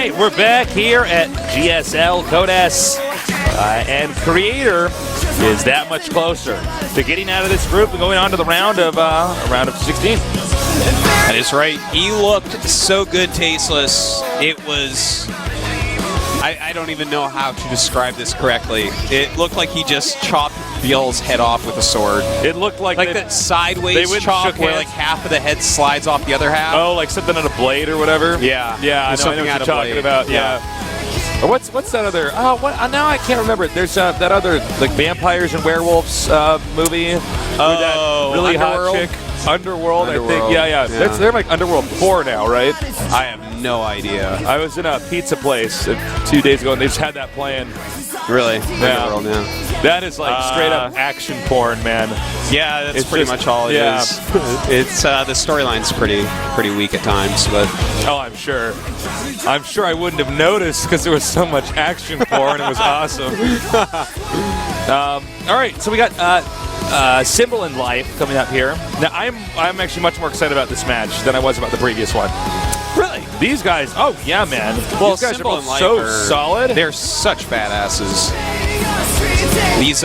right, we're back here at GSL Codes, and Creator is that much closer to getting out of this group and going on to the round of 16. That is right. He looked so good, Tasteless. It was... I don't even know how to describe this correctly. It looked like he just chopped Bill's head off with a sword. It looked like that sideways chop where like half of the head slides off the other half. Oh, like something on a blade or whatever? Yeah. Yeah, I know what you're talking about. Yeah. Or what's that other? Oh, what? Now I can't remember. There's that other like vampires and werewolves movie. Oh, that really Underworld? hot chick. Underworld, I think. Yeah. Yeah. They're like Underworld 4 now, right? I have no idea. I was in a pizza place 2 days ago, and they just had that playing. Really? Yeah. Underworld, yeah. That is like straight up action porn, man. Yeah, that's It's pretty just- much all it yeah. is. It's the storyline's pretty weak at times, but Oh, I'm sure. I'm sure I wouldn't have noticed because there was so much action porn. It was awesome. All right, so we got Symbol in Life coming up here. Now, I'm actually much more excited about this match than I was about the previous one. really, These guys, oh yeah, man. well, These guys are Symbol both and Life so are- solid. They're such badasses. These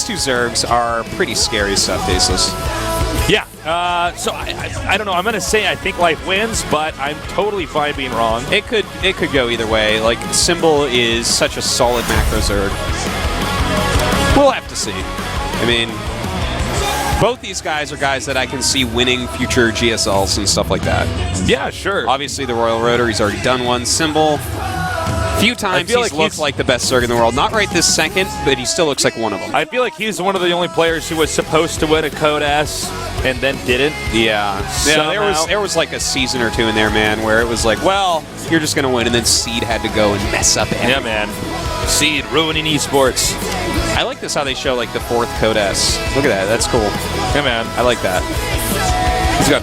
two Zergs are pretty scary stuff, Tasteless. Yeah. So I don't know. I'm gonna say I think Life wins, but I'm totally fine being wrong. It could go either way. Like, Symbol is such a solid macro Zerg. We'll have to see. I mean, both these guys are guys that I can see winning future GSLs and stuff like that. Yeah, sure. Obviously, the Royal Rotor, he's already done one. Symbol, few times feel he's like looked he's- like the best Zerg in the world. Not right this second, but he still looks like one of them. I feel like he's one of the only players who was supposed to win a Code S and then didn't. Yeah, there was like a season or two in there, man, where it was like, well, you're just gonna win, and then Seed had to go and mess up everything. Yeah, man. Seed ruining esports. I like this how they show like the 4th Code S. Look at that, that's cool. Yeah, man. I like that.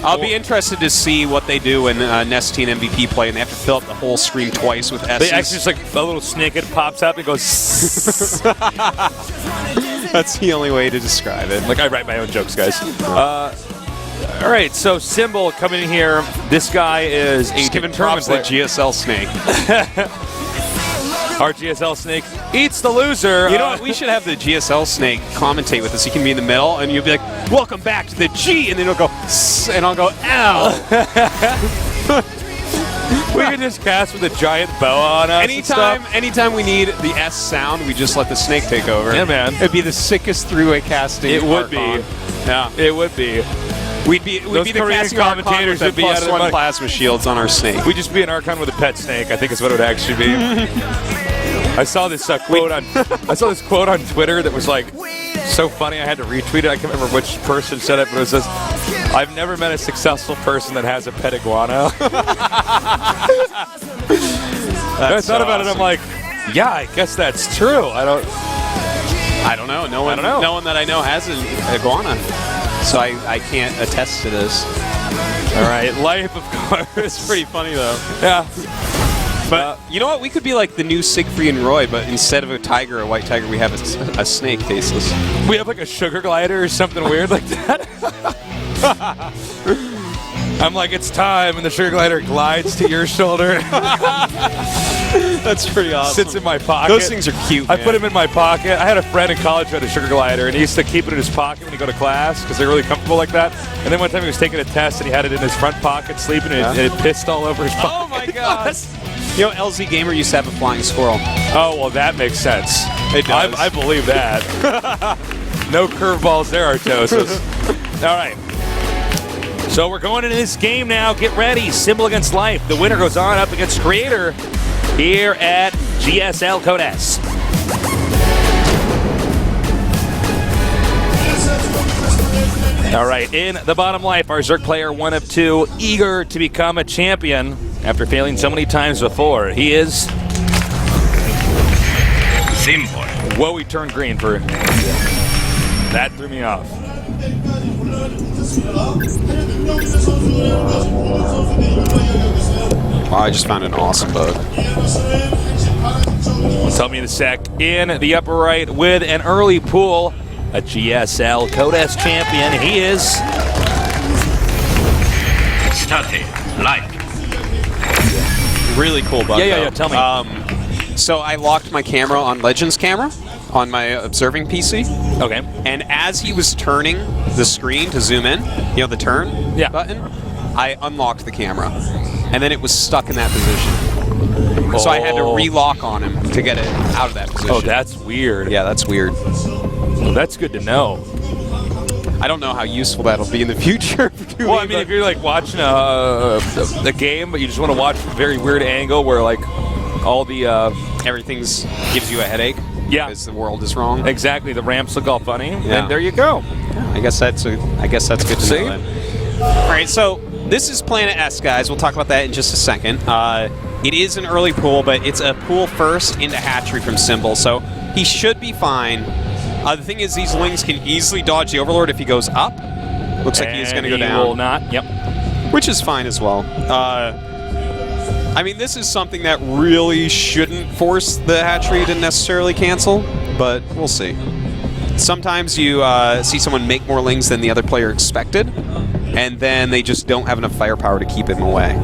I'll be four- interested to see what they do when Nesty and MVP play, and they have to fill up the whole screen twice with S's. They actually just like a little snicket pops up and goes. That's the only way to describe it. Like I write my own jokes, guys. All right, so Symbol coming in here. This guy is a Just giving determined props to the player. GSL Snake. Our GSL Snake eats the loser. You know what? We should have the GSL Snake commentate with us. He can be in the middle, and you'll be like, "Welcome back to the G," and then he'll go, "Sss," and I'll go, "Ow." We can just cast with a giant boa on us. and stuff. Anytime we need the S sound, we just let the Snake take over. Yeah, man. It'd be the sickest three-way casting. It would be. Archon. Yeah. It would be. We'd be the Korean casting commentators commentators with would be out of their +1 mind. plasma shields on our Snake. We'd just be an Archon with a pet snake, I think is what it would actually be. I saw this quote on Twitter that was like so funny I had to retweet it. I can't remember which person said it, but it says, "I've never met a successful person that has a pet iguana." I thought about it, I'm like, yeah, I guess that's true. I don't know. No one that I know has an iguana, so I can't attest to this. All right, Life, of course. It's pretty funny though. Yeah. But you know what? We could be like the new Siegfried and Roy, but instead of a tiger, a white tiger, we have a snake, Tasteless. We have like a sugar glider or something weird like that. I'm like, it's time, and the sugar glider glides to your shoulder. That's pretty awesome. Sits in my pocket. Those things are cute, I man. put him in my pocket. I had a friend in college who had a sugar glider, and he used to keep it in his pocket when he go to class because they're really comfortable like that. And then one time he was taking a test, and he had it in his front pocket, sleeping, and it pissed all over his pocket. Oh my god! You know, LZ Gamer used to have a flying squirrel. Oh, well, that makes sense. It does. I believe that. No curveballs there, Artosis. All right. So we're going into this game now. Get ready. Symbol against Life. The winner goes on up against Creator here at GSL Codes. All right, in the bottom life, our Zerg player, 1 of 2, eager to become a champion after failing so many times before. He is Symbol. Whoa, he turned green for that. Threw me off. Oh, I just found an awesome bug. Tell me in a sec. In the upper right with an early pool, a GSL Codes champion. He is Started Life. really cool bug. Yeah, though. tell me. So I locked my camera on Legends camera on my observing PC. Okay. And as he was turning the screen to zoom in, the turn button, I unlocked the camera. And then it was stuck in that position. So I had to relock on him to get it out of that position. Oh, that's weird. Yeah, that's weird. Well, that's good to know. I don't know how useful that'll be in the future. Well, I mean, if you're like watching a game, but you just want to watch a very weird angle where like all the everything's gives you a headache. Yeah, because the world is wrong. Exactly, the ramps look all funny. Yeah. And there you go. Yeah, I guess that's good to know. Then. All right, so this is Planet S, guys. We'll talk about that in just a second. It is an early pool, but it's a pool first into hatchery from Symbol, so he should be fine. The thing is, these Lings can easily dodge the Overlord if he goes up. Looks like he's going to go down. He will not. Yep. Which is fine as well. I mean, this is something that really shouldn't force the hatchery to necessarily cancel, but we'll see. Sometimes you see someone make more Lings than the other player expected, and then they just don't have enough firepower to keep him away.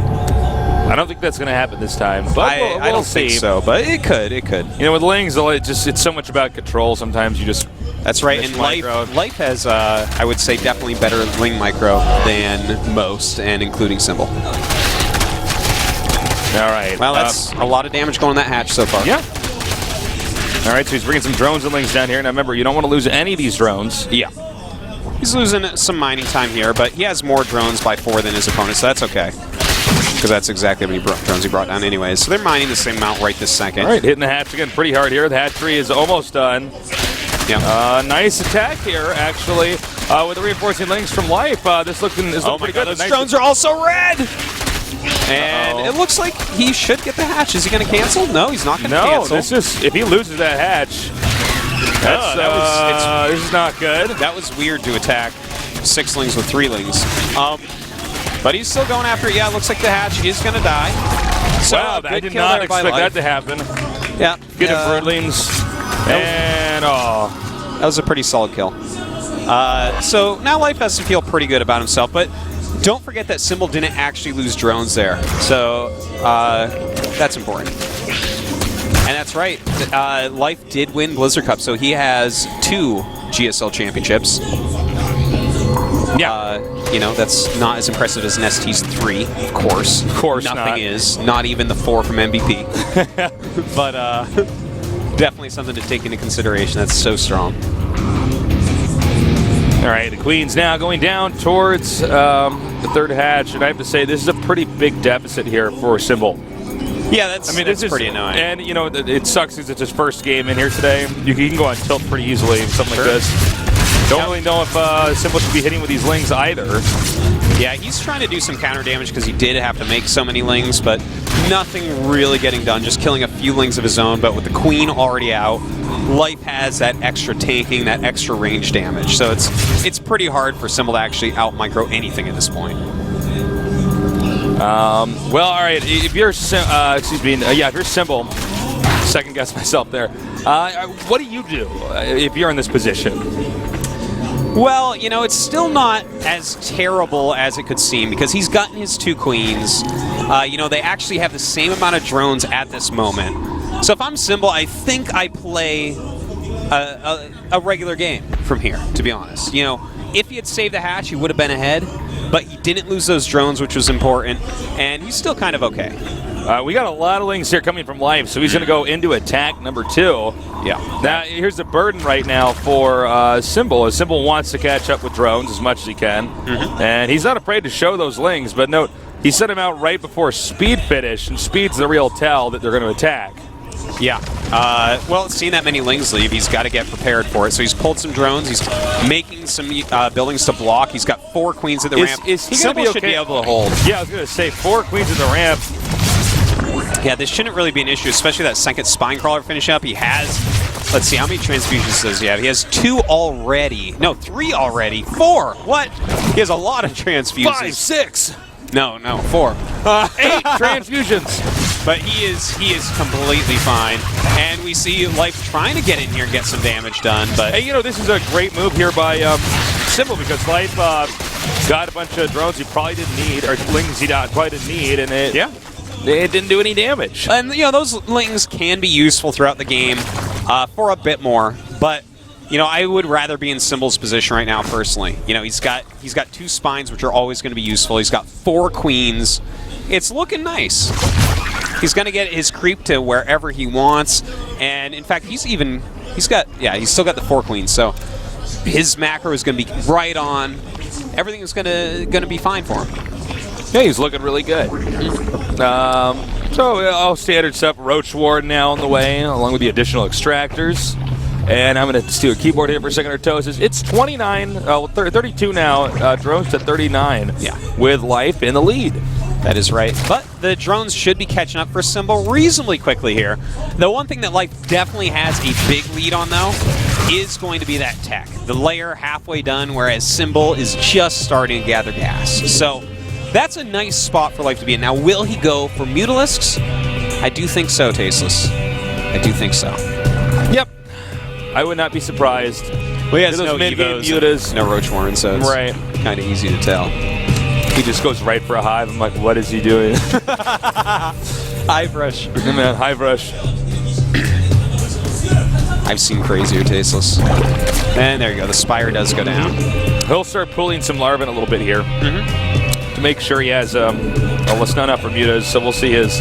I don't think that's going to happen this time, but I don't think so, but it could. You know, with Lings, it's so much about control. Sometimes you just... That's right, and Life has, I would say, definitely better Ling micro than most, and including Symbol. All right. Well, that's a lot of damage going on that hatch so far. Yeah. All right, so he's bringing some drones and Lings down here. Now, remember, you don't want to lose any of these drones. Yeah. He's losing some mining time here, but he has more drones by 4 than his opponent, so that's okay. Because that's exactly how many drones he brought down anyways. So they're mining the same amount right this second. All right, hitting the hatch again pretty hard here. The hatchery is almost done. Yeah. Nice attack here, actually, with the reinforcing Lings from Life. This looking pretty good. Those drones are also red! And it looks like he should get the hatch. Is he going to cancel? No, he's not going to cancel. No, if he loses that hatch, this is not good. That was weird to attack 6 Lings with 3 Lings. But he's still going after it. Yeah, it looks like the hatch is going to die. So, wow, I did not expect that to happen. Yeah. Get him Broodlings. And, that was a pretty solid kill. So now Life has to feel pretty good about himself, but don't forget that Symbol didn't actually lose drones there. So that's important. And that's right. Life did win Blizzard Cup, so he has 2 GSL championships. Yeah. That's not as impressive as Nesty's 3, of course. Of course Nothing is. Not even the 4 from MVP. But definitely something to take into consideration. That's so strong. All right, the Queen's now going down towards the 3rd hatch, and I have to say this is a pretty big deficit here for Symbol. Yeah, that's pretty annoying. And, it sucks because it's his first game in here today. You can go on tilt pretty easily with something like this. Don't really know if Symbol should be hitting with these Lings either. Yeah, he's trying to do some counter damage because he did have to make so many Lings, but nothing really getting done, just killing a few Lings of his own. But with the Queen already out, Life has that extra tanking, that extra range damage. So it's pretty hard for Symbol to actually out-micro anything at this point. Well, all right, if you're, if you're Symbol, second guess myself there, what do you do if you're in this position? Well, it's still not as terrible as it could seem because he's gotten his 2 Queens. They actually have the same amount of drones at this moment. So if I'm Symbol, I think I play a regular game from here, to be honest. If he had saved the hatch, he would have been ahead, but he didn't lose those drones, which was important, and he's still kind of okay. We got a lot of Lings here coming from Life, so he's going to go into attack number 2. Yeah. Now, here's the burden right now for Symbol. Symbol wants to catch up with drones as much as he can, and he's not afraid to show those Lings, but note, he sent him out right before speed finish, and speed's the real tell that they're going to attack. Yeah. Well, seeing that many Lings leave, he's got to get prepared for it. So he's pulled some drones. He's making some buildings to block. He's got 4 Queens at the ramp. Is he going to be okay? Should be able to hold. Yeah, I was going to say 4 Queens at the ramp. Yeah, this shouldn't really be an issue, especially that second Spine Crawler finish up. He has, let's see, how many transfusions does he have? He has 2 already. No, 3 already. 4. What? He has a lot of transfusions. 5, 6. No, 4. 8 transfusions. But he is completely fine. And we see Life trying to get in here and get some damage done. But hey, this is a great move here by Symbol because Life got a bunch of drones he probably didn't need, or Lings he probably didn't need, and it didn't do any damage. And, you know, those lings can be useful throughout the game for a bit more, but, you know, I would rather be in Symbol's position right now, personally. You know, he's got 2 spines, which are always going to be useful. He's got 4 queens. It's looking nice. He's going to get his creep to wherever he wants, and, in fact, he's still got the 4 queens, so his macro is going to be right on. Everything is going to be fine for him. Yeah, he's looking really good. So all standard stuff. Roach Ward now on the way, along with the additional extractors. And I'm going to do a keyboard hit for second Artosis. It's 32 now. Drones to 39. Yeah. With Life in the lead. That is right. But the drones should be catching up for Symbol reasonably quickly here. The one thing that Life definitely has a big lead on, though, is going to be that tech. The layer halfway done, whereas Symbol is just starting to gather gas. So that's a nice spot for Life to be in. Now, will he go for Mutalisks? I do think so, Tasteless. I do think so. Yep. I would not be surprised. Well, he has no mid-game mutas. No Roach Warren, so it's kind of easy to tell. He just goes right for a hive. I'm like, what is he doing? Hive rush. Yeah, man, hive rush. I've seen crazier Tasteless. And there you go. The Spire does go down. He'll start pulling some Larvin a little bit here to make sure he has, well, it's not enough for mutas, so we'll see his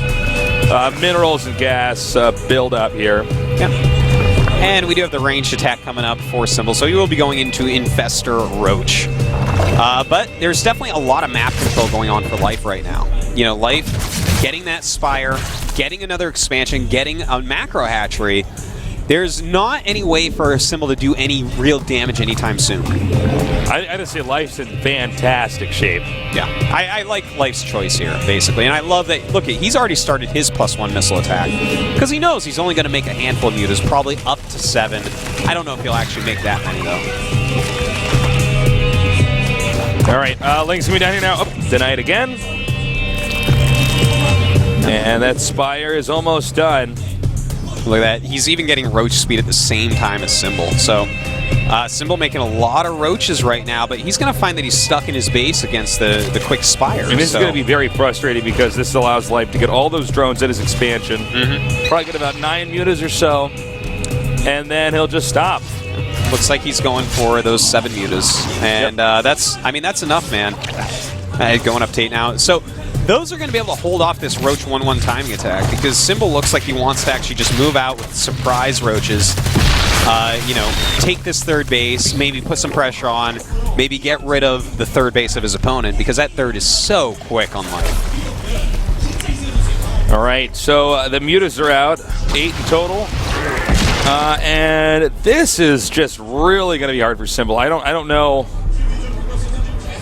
minerals and gas build up here. Yep. And we do have the ranged attack coming up for Symbol, so he will be going into Infestor Roach. But there's definitely a lot of map control going on for Life right now. You know, Life getting that Spire, getting another expansion, getting a macro hatchery. There's not any way for Symbol to do any real damage anytime soon. I just say Life's in fantastic shape. Yeah, I like Life's choice here, basically. And I love that, look, he's already started his +1 missile attack. Because he knows he's only going to make a handful of mutas, probably up to 7. I don't know if he'll actually make that many, though. All right, Link's going to be down here now. Oh, denied again. And that Spire is almost done. Look at that. He's even getting Roach speed at the same time as Symbol. So, Symbol making a lot of Roaches right now, but he's going to find that he's stuck in his base against the quick Spire. And this is going to be very frustrating because this allows Life to get all those drones at his expansion. Probably get about 9 mutas or so, and then he'll just stop. Looks like he's going for those 7 mutas. And that's enough, man. Going up to 8 now. So, those are going to be able to hold off this Roach 1-1 timing attack because Symbol looks like he wants to actually just move out with surprise Roaches. You know, take this third base, maybe put some pressure on, maybe get rid of the third base of his opponent because that third is so quick on Life. All right, so the mutas are out, 8 in total. And this is just really going to be hard for Symbol. I don't know.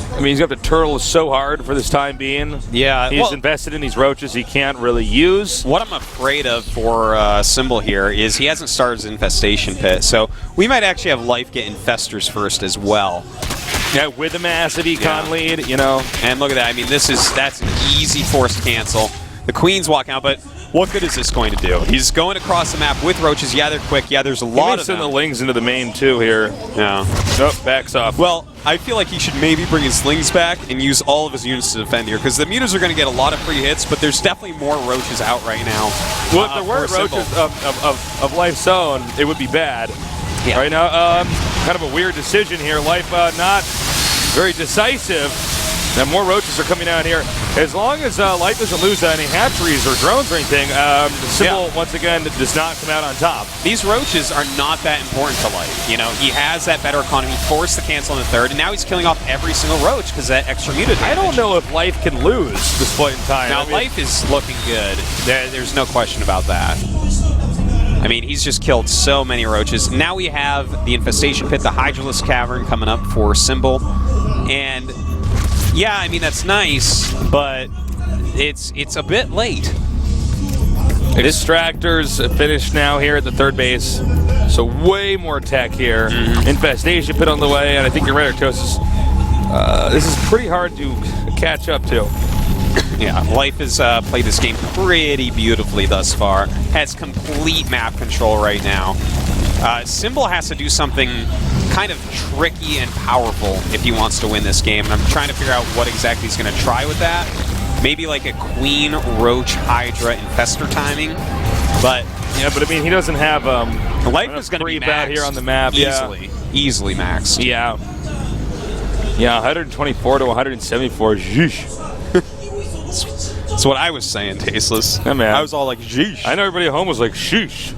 I mean, he's got to turtle so hard for this time being. Yeah. He's invested in these Roaches he can't really use. What I'm afraid of for Symbol here is he hasn't started his Infestation Pit, so we might actually have Life get Infestors first as well. Yeah, with a massive econ lead, you know. And look at that. I mean, that's an easy forced cancel. The Queen's walking out, but what good is this going to do? He's going across the map with Roaches. Yeah, they're quick. Yeah, there's a lot of them. He may send the Lings into the main, too, here. Yeah. Nope, backs off. Well, I feel like he should maybe bring his Lings back and use all of his units to defend here, because the mutas are going to get a lot of free hits, but there's definitely more Roaches out right now. Well, if there weren't Roaches of Life's own, it would be bad. Yeah. Right now, kind of a weird decision here. Life not very decisive. Now more Roaches are coming out here. As long as Life doesn't lose any hatcheries or drones or anything, Symbol, once again, does not come out on top. These Roaches are not that important to Life. You know, he has that better economy, forced the cancel in the third, and now he's killing off every single Roach because that extra muta damage. I don't know if Life can lose this point in time. Now, Life is looking good. There's no question about that. I mean, he's just killed so many Roaches. Now we have the Infestation Pit, the Hydralisk Cavern coming up for Symbol, and yeah, I mean, that's nice, but it's a bit late. Extractors finished now here at the third base, so way more tech here. Infestation Pit on the way, and I think you're right, Artosis. This is pretty hard to catch up to. Yeah, Life has played this game pretty beautifully thus far. Has complete map control right now. Symbol has to do something kind of tricky and powerful if he wants to win this game. I'm trying to figure out what exactly he's going to try with that. maybe like a Queen, Roach, Hydra, Infestor timing. But yeah, but I mean, he doesn't have life is going to be creep out maxed here on the map. Easily maxed. Yeah. Yeah, 124 to 174. Sheesh. That's what I was saying, Tasteless. Yeah, man. I was all like, "Sheesh." I know everybody at home was like, sheesh.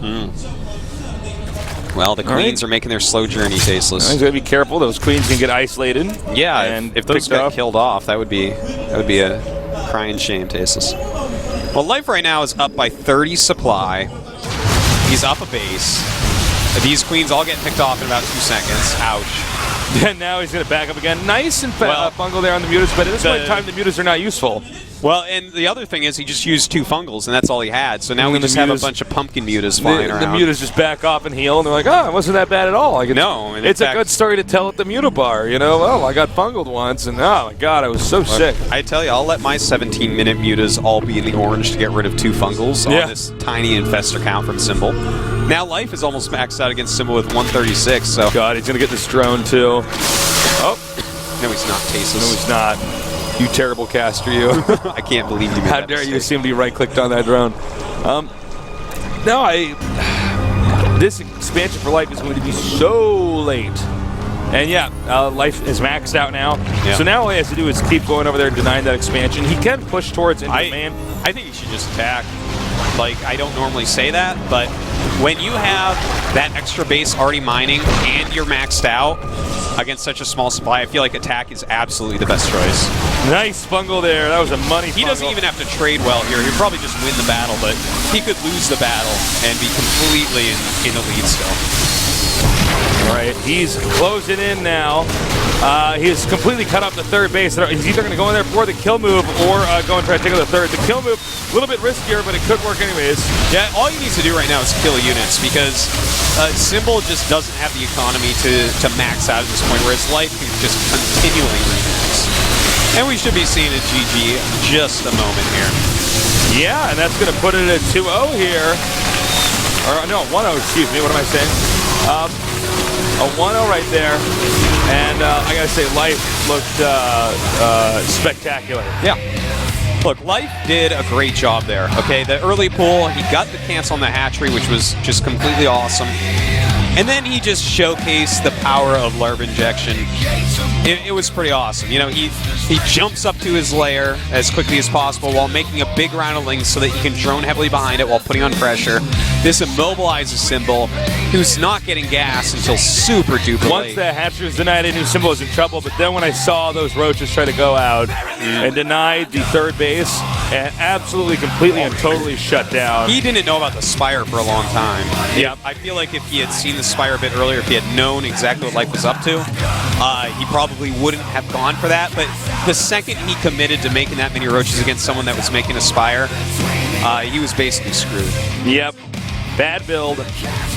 Well, the Queens are making their slow journey, Tasteless. He's got to be careful. Those Queens can get isolated. Yeah, and if those got killed off, that would be a crying shame, Tasteless. Well, Life right now is up by 30 supply. He's up a base. These Queens all get picked off in about 2 seconds. Ouch. And now he's going to back up again. Nice and fungal there on the mutas, but at this point in time, the mutas are not useful. Well, and the other thing is he just used 2 fungals, and that's all he had. So now we just have a bunch of pumpkin mutas flying around. The mutas just back off and heal, and they're like, oh, it wasn't that bad at all. No. It's a good story to tell at the muta bar, you know? Oh, I got fungled once, and oh, my God, I was so sick. I tell you, I'll let my 17-minute mutas all be in the orange to get rid of 2 fungals on this tiny infestor count from Symbol. Now Life is almost maxed out against Symbol with 136, so... God, he's going to get this drone, too. Oh. No, he's not, Tasteless. No, he's not. You terrible caster, you. I can't believe you made How that dare mistake. you seem to be right-clicked on that drone. This expansion for Life is going to be so late. And yeah, Life is maxed out now. Yeah. So now all he has to do is keep going over there and denying that expansion. He can push towards into man. I think he should just attack. Like, I don't normally say that, but when you have that extra base already mining and you're maxed out against such a small supply, I feel like attack is absolutely the best choice. Nice fungal there. That was a money He doesn't even have to trade well here. He'll probably just win the battle, but he could lose the battle and be completely in the lead still. All right, he's closing in now. He's completely cut off the third base. He's either going to go in there for the kill move or go and try to take out the third. The kill move, a little bit riskier, but it could work anyways. Yeah, all he needs to do right now is kill units because Symbol just doesn't have the economy to max out at this point, whereas Life can just continually remax. And we should be seeing a GG in just a moment here. Yeah, and that's going to put it at 2-0 here. Or no, 1-0, excuse me. What am I saying? A 1-0 right there. And I got to say, Life looked spectacular. Yeah. Look, Life did a great job there, okay? The early pull, he got the cancel on the hatchery, which was just completely awesome. And then he just showcased the power of larva injection. It was pretty awesome. You know, he jumps up to his lair as quickly as possible while making a big round of links so that he can drone heavily behind it while putting on pressure. This immobilizes Symbol, who's not getting gas until super duper Once late. the hatchery was denied, I knew Symbol was in trouble, but then when I saw those roaches try to go out and denied the third base, and absolutely, completely, and totally shut down. He didn't know about the Spire for a long time. Yeah. I feel like if he had seen the Spire a bit earlier, if he had known exactly what Life was up to, he probably wouldn't have gone for that. But the second he committed to making that many roaches against someone that was making a Spire, he was basically screwed. Yep. Bad build.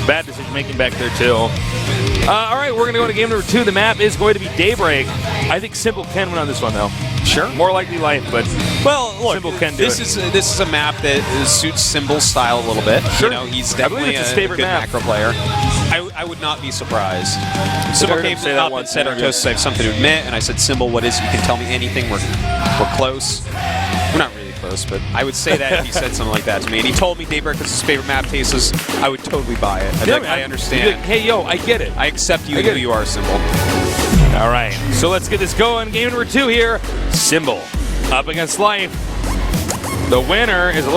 Bad decision making back there, too. All right, we're going to go to game number 2. The map is going to be Daybreak. I think Symbol can win on this one, though. Sure. More likely Life, but look, Symbol can do this is a map that suits Symbol's style a little bit. Sure. You know, he's I believe definitely it's his a favorite good map. macro player. I would not be surprised. Symbol heard him came say that up and once said, in an interview. Artosis, I have something to admit. And I said, Symbol, what is it? You can tell me anything. We're close. We're not really close, but I would say that if he said something like that to me. And he told me Daybreak was his favorite map, Tasteless, I would totally buy it. I'd be like, I understand. Like, hey, yo, I get it. I accept you who you are, Symbol. All right, so let's get this going. Game number 2 here. Symbol up against Life. The winner is a little